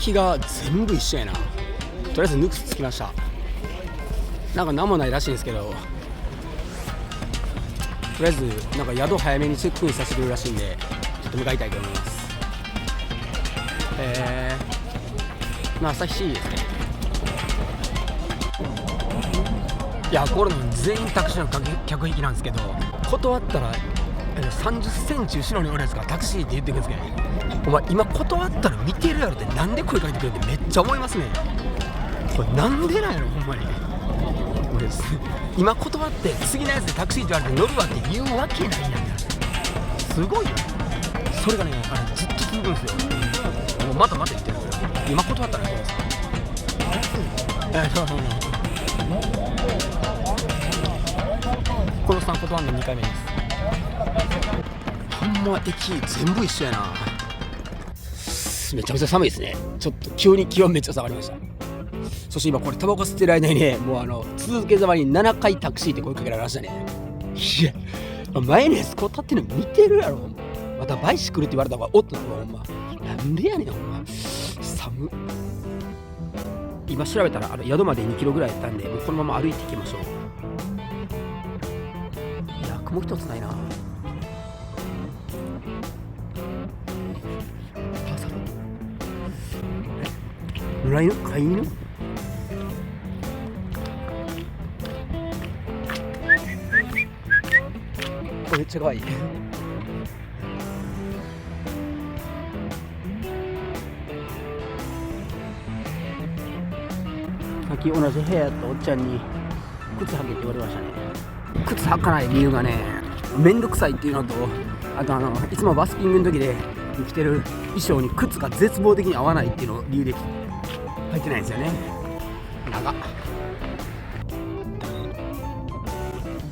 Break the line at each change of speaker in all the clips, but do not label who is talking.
先が全部一緒やな。とりあえずヌクス着きました。なんか何もないらしいんですけど、とりあえずなんか宿早めにチェックインさせてくれるらしいんで、ちょっと向かいたいと思います。まあ朝7時ですね。いや、これ全員タクシーの客引きなんですけど、断ったら30センチ後ろにおるやつがタクシーって言ってくるんですけど、お前今断ったら見てるやろってなんで声かけてくるってめっちゃ思いますね。これなんでなんやろほんまに。俺今断って次のやつでタクシーって言われて乗るわって言うわけないやん。すごいよ。それがね、ずっと続くんですよ。もうまた言ってるんですよ。今断ったらどうですか。この3断るの2回目です。ほんま駅全部一緒やな。めちゃめちゃ寒いですね。ちょっと急に気温めっちゃ下がりました。そして今これタバコ吸ってる間にね、もう続けざまに7回タクシーって声かけられましたね。いや、前のやつこう立ってるの見てるやろほんま。またバイシクルって言われた方がおっとなるわほんま。なんでやねんほんま。寒っ。今調べたら宿まで2キロぐらいやったんで、もうこのまま歩いていきましょう。いや、雲一つないな。野良犬？飼い犬？これめっちゃ可愛い。さっき同じ部屋やったおっちゃんに靴履けって言われましたね。靴履かない理由がね、めんどくさいっていうのと、あといつもバスキングの時で着てる衣装に靴が絶望的に合わないっていうのを理由で履いてないんですよね。長っ。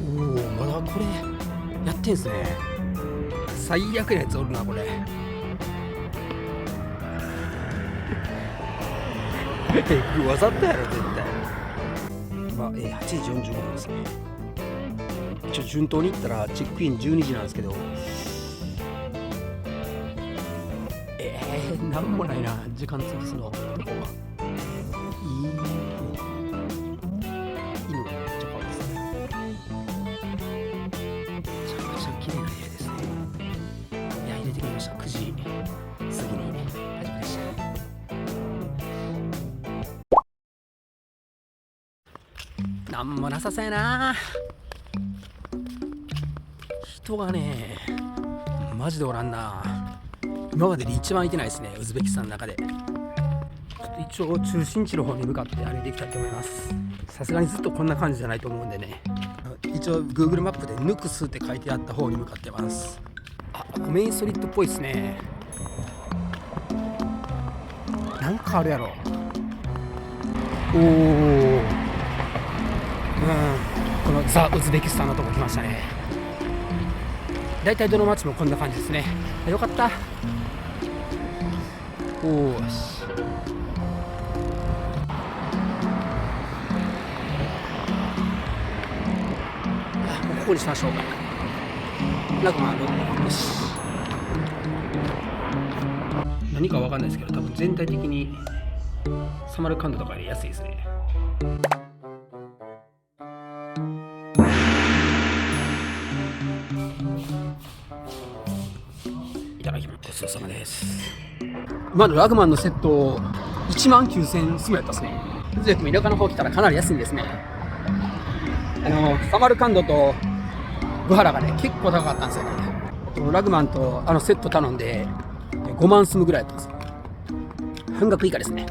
おお、まだこれやってんすね。最悪なやつおるなこれ。わざとやろ絶対。今、8時45分ですね。一応順当に行ったらチェックイン12時なんですけど、なんもないな、時間潰すのとこは。犬がめっちゃ可愛いですね。めちゃめちゃ綺麗な部屋ですね。いや、入れてきました。9時過ぎに大丈夫でした。なんもなさそうやな。人がね、マジでおらんな。今までで一番行ってないですね、ウズベキスタンの中で。ちょっと一応中心地の方に向かって歩いていきたいと思います。さすがにずっとこんな感じじゃないと思うんでね。一応 Google マップでヌクスって書いてあった方に向かってます。あ、メインストリートっぽいですね。なんかあるやろ。おお、このザ・ウズベキスタンのとこ来ましたね。だいたいどの街もこんな感じですね。よかった。おーし。もうここにしましょうか。なんかよし。何かわかんないですけど、多分全体的にサマルカンドとかより安いですね。いただきます。ごちそうさまです。今のラグマンのセット19,000すぐやったですね。でも田舎の方来たらかなり安いんですね。サマルカンドとブハラがね結構高かったんですよね。ラグマンとセット頼んで5万すむぐらいやったんですよ。半額以下ですね。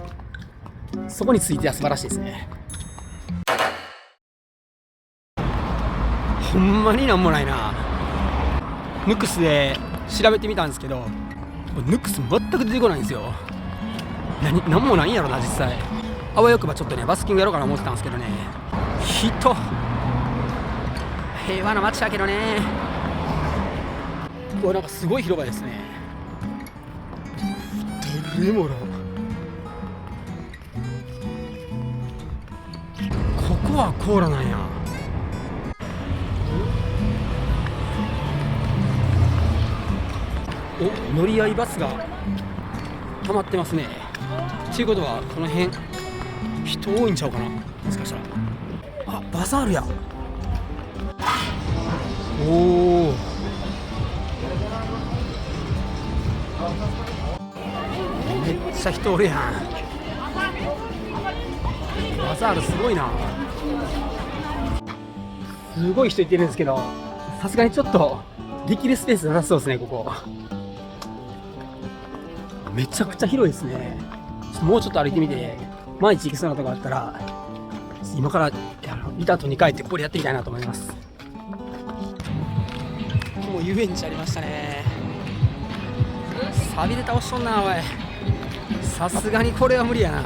そこについては素晴らしいですね。ほんまになんもないな。ヌクスで調べてみたんですけど、ヌクス全く出てこないんですよ。なんもないんやろな実際。あわよくばちょっとねバスキングやろうかな思ってたんですけどね。平和な街だけどね。これなんかすごい広場ですね。誰もおらん。ここはコーラなんや。お、乗り合いバスが溜まってますね。っていうことはこの辺人多いんちゃうかな、もしかしたら。あ、バザールや。おお、めっちゃ人おるやん。バザールすごいな。すごい人いてるんですけど、さすがにちょっとできるスペースなさそうですね。ここめちゃくちゃ広いですね。もうちょっと歩いてみて、毎日行けそうなとこあったら今からリタートに帰ってここでやってみたいなと思います。もう遊園地ありましたね。錆びれ倒しとんな、おい。さすがにこれは無理やな。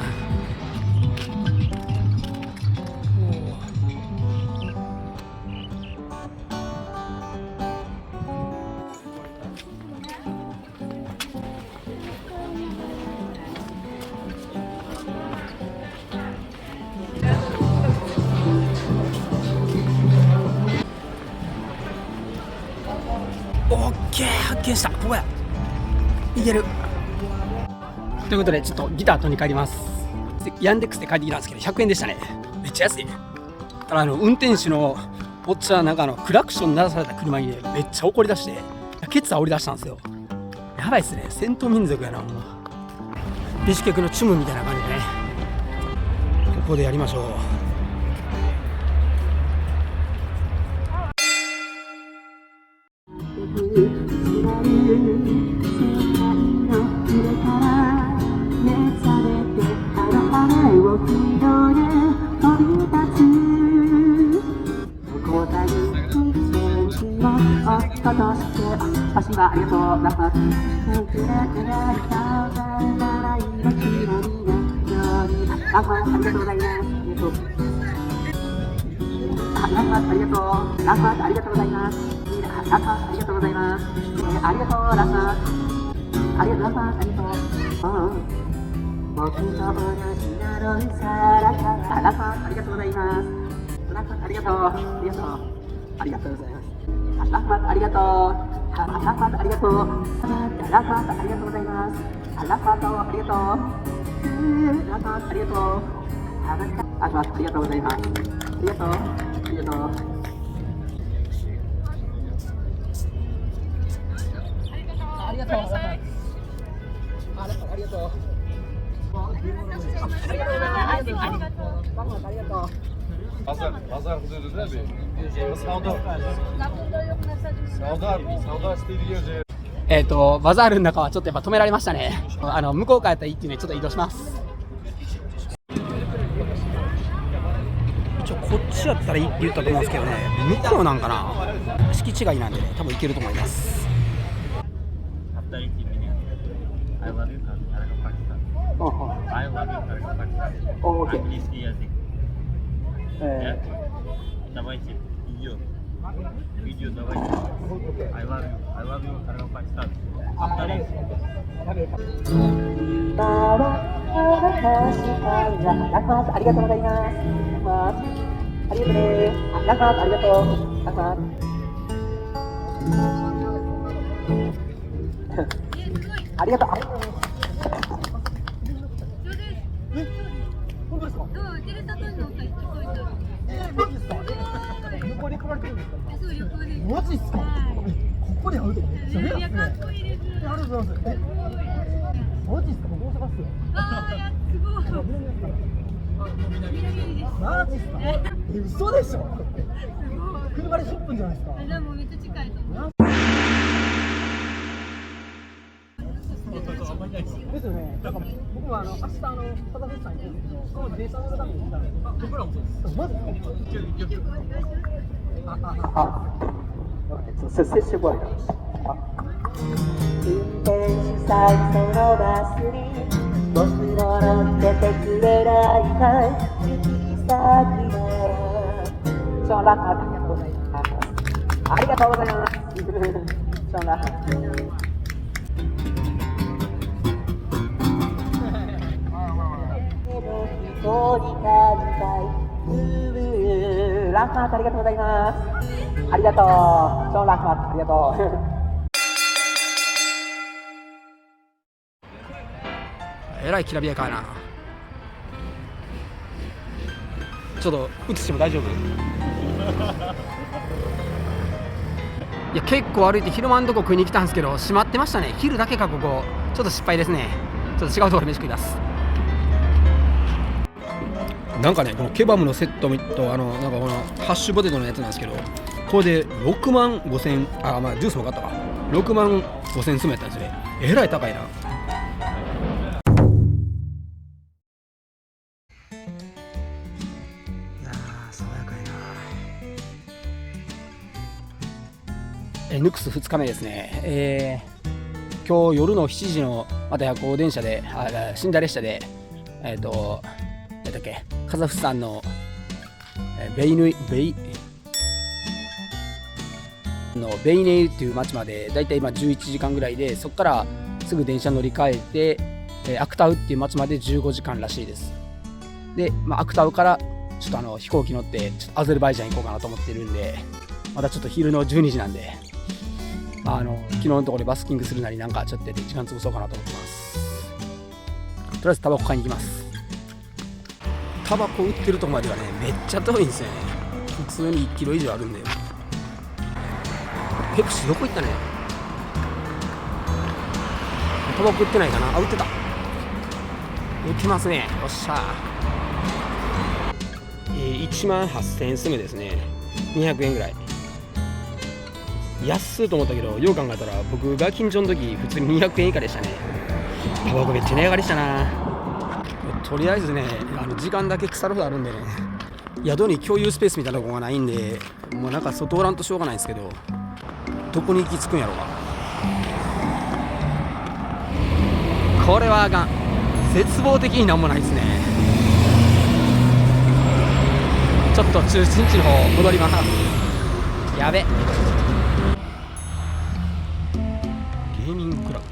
オッケー、発見した。ここや、いける。ということでちょっとギター取りに帰ります。ヤンデックスで帰ってきたんですけど100円でしたね。めっちゃ安い。ただ運転手のおっちゃんなんかクラクション鳴らされた車にね、めっちゃ怒り出してケツ煽り出したんですよ。やばいっすね、戦闘民族やな。もうビシュケクのチュムみたいな感じでね、ここでやりましょう。
足はありがとう、ラッパー。ラッパーありがとうございます。ラッパーありがとう、ラッパーありがとうございます。ラッパーありがとうございます。ありがとう、ラッパー。ありがとう、ラッパーありがとう。僕と同じなのにさ、ラッパーありがとうございます。ラッパーありがとう、ありがとう、ありがとうございます。ラッパーありがとう。ラッパーありがとう。ラッパーありがとうございます。ラッパーとありがとう。ラッパーありがとう。ありがとうございます。ありがとう。ありがとう。ありがとう。ありがとう。
Pazar hududunda bir savda stiliyor.
バザールの中はちょっとやっぱ止められましたね。向こうからやったらいいっていうのでちょっと移動します。こっちやったらいいって言ったと思うんですけどね、向こうなんかな、敷地外なんで、ね、多分行けると思います。
Давайте ее видео, давайте. I love you, Karga Pakistan. Повторите.
ありがとうございます。ありがとうね。ラッパーありがとう。ラッパー。ありがとう。本当ですか？テレサトに乗った人こいつ。マジですか？旅行で来られてるんですか？そう、旅行で。マジですか？ここで会うとかめっちゃレアですね。かっこいいです。ありがとうございます。マジですか？大阪っすよ。ああ、すごい。マジですか？嘘でしょ？車で10分じゃないですか？でもめっちゃ近いと思う。ですよね。なんか僕も明日カザフスタン行くんですけど、そのデータのために来たんで。僕らもそうです。マジですか？接してこい。運転手さんそのバスに僕も乗っててくれないかい？行き先ならショーンラッパーありがとうございます。ショーンラッパー。ラッパーありがとうございます。ありがとう。ショーンラッパーありがとう。
えらいきらびやかやな。ちょっと映しても大丈夫？いや結構歩いて昼間のとこ食いに来たんですけど閉まってましたね。昼だけかここ。ちょっと失敗ですね。ちょっと違うところで飯食います。なんかね、このケバブのセットとなんかこのハッシュポテトのやつなんですけど、これで6万5000、まあジュースも買ったか、6万5000すめやったんですね。えらい高いな。いやー爽やかやな。ヌクス2日目ですね。今日夜の7時のまた夜行電車で寝台列車で何だっけ、カザフスタンのベイネイっていう町までだいたい今11時間ぐらいで、そこからすぐ電車乗り換えて、アクタウっていう町まで15時間らしいです。で、アクタウからちょっと飛行機乗ってちょっとアゼルバイジャン行こうかなと思ってるんで、まだちょっと昼の12時なんで、昨日のところでバスキングするなりなんかちょっと時間潰そうかなと思ってます。とりあえずタバコ買いに行きます。タバコ売ってるとこまではねめっちゃ遠いんですよね。普通に1キロ以上あるんで。ペプシどこ行ったね。タバコ売ってないかな。売ってた。売ってますね。よっしゃー。1万8000円すぐですね。200円ぐらい。安いと思ったけど、よう考えたら僕が近所の時普通に200円以下でしたね。タバコめっちゃ値上がりしたな。とりあえずね、時間だけ腐るほどあるんでね、宿に共有スペースみたいなとこがないんで、もうなんか外おらんとしょうがないんですけど、どこに行き着くんやろうか。これはあかん。絶望的になんもないですね。ちょっと中心地の方戻ります。やべ。ゲーミングクラブ。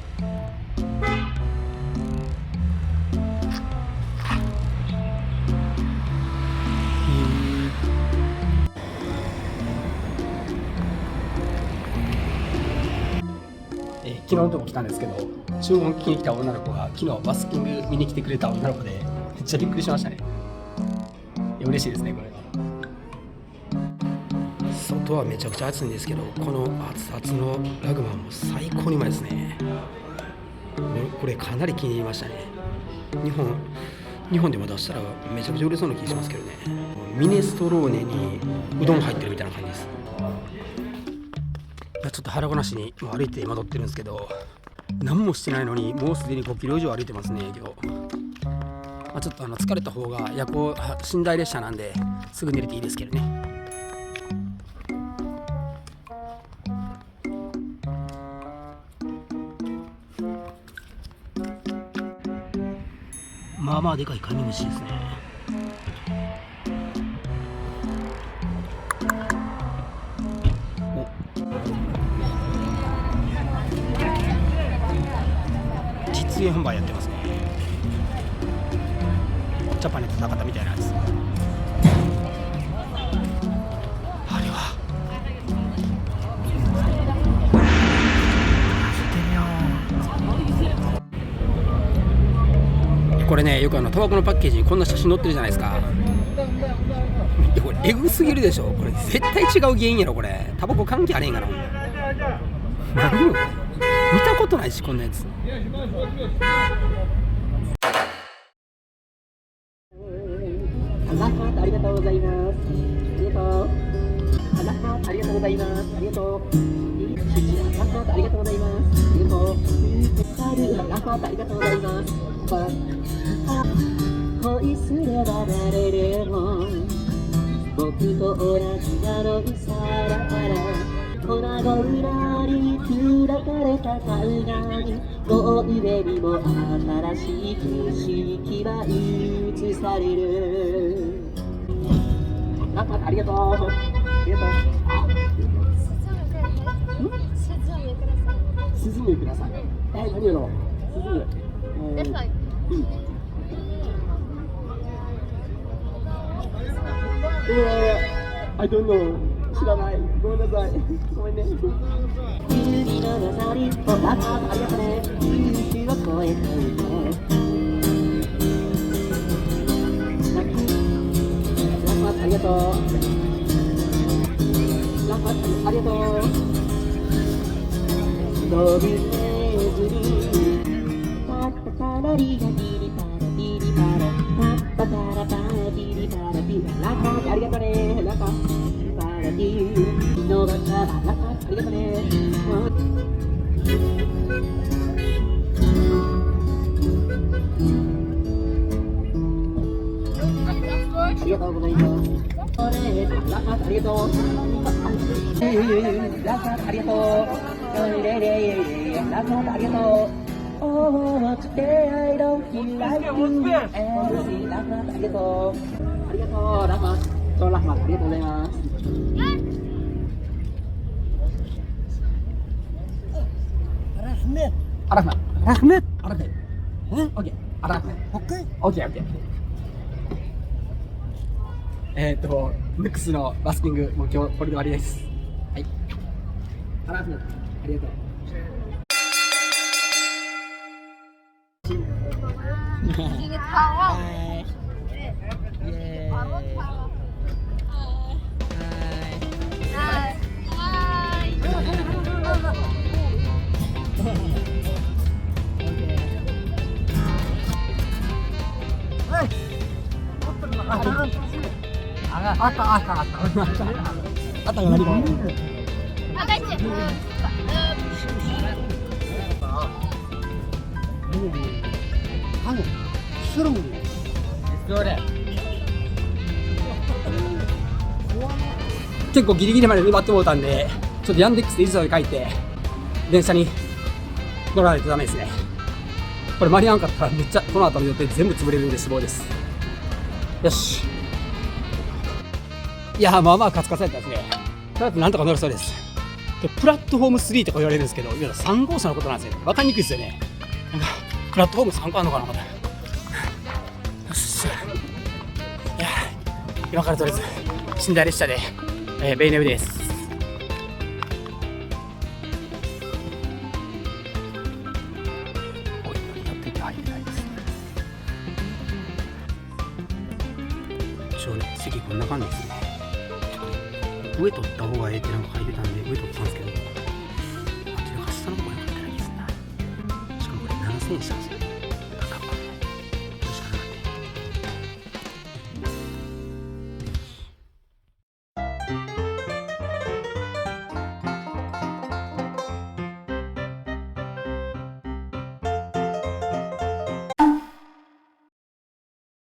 昨日のとこ来たんですけど、注文聞きに来た女の子が昨日バスキング見に来てくれた女の子で、めっちゃびっくりしましたね。いや嬉しいですねこれ。外はめちゃくちゃ暑いんですけど、この熱々のラグマンも最高にうまいですね。これかなり気に入りましたね。日本でも出したらめちゃくちゃ売れそうな気がしますけどね。ミネストローネにうどん入ってるみたいな感じです。ちょっと腹ごなしに歩いて戻ってるんですけど、何もしてないのにもうすでに5キロ以上歩いてますね今日。ちょっと疲れた方が夜行寝台列車なんですぐ寝れていいですけどね。まあまあでかいカニ虫ですね。実演販売やってますね。ジャパネット高田みたいなやつ。あれはこれね、よくタバコのパッケージにこんな写真載ってるじゃないですか。いやこれエグすぎるでしょ。これ絶対違う原因やろ。これタバコ関係あれへんから。何よ見たことないしこんなやつ。
ありがとうございます。ありがとう。ありがとうございます。ありがとう。ありがとうございます。ありがとう。ありがとうございます。恋すれば誰でも僕と同じなのにさら粉々に砕かれた海岸、もう上にも新しい景色は映される。ありがとう。ありがとう。涼んでください。何やろう。涼んで。I don't know。知らない。ごめんなさい。ごめんね。海の中にありがとね。夕日を越えてありがとう。ラストありがとう。飛び出ずにパッパカラリガピリパラピリパラパッパカラパラピリパラピララカありがとうねラカパラピ伸ばしたらラカありがとうねありがとうございます。ラカありがとう。ラカありがとう。ラカありがとう。Oh, today I don't feel like you. MC ラカありがとう。ありがとうラカ。ラカありがとうございます。アラフメ。アラフメ。アラフメ。オッケー。アラフメ。オッケー。オッケー。オッケー。ヌックスのバスキング、もう今日これで終わりです。はい。アラフメ。ありがとう。あったが何か結構ギリギリまで粘ってもうたんで、ちょっとヤンデックスで急いで書いて電車に乗らないとダメですね。これ間に合わんかったらめっちゃこの後の予定全部潰れるんで死亡です。よし。いやまあまあカツカツやったですね。とりあえずなんとか乗れそうです。でプラットフォーム3とか言われるんですけど、いわゆる3号車のことなんですよね。分かりにくいですよね。なんかプラットフォーム3個あるのかなこれ。よし。いや今からとりあえず寝台列車で、ベイネブです。席こんな感じですね。上取った方がええってなんか書いてたんで上取ったんですけど、あっちの下の方が良かったらいいですな。しかもこれ7000円したんですよ。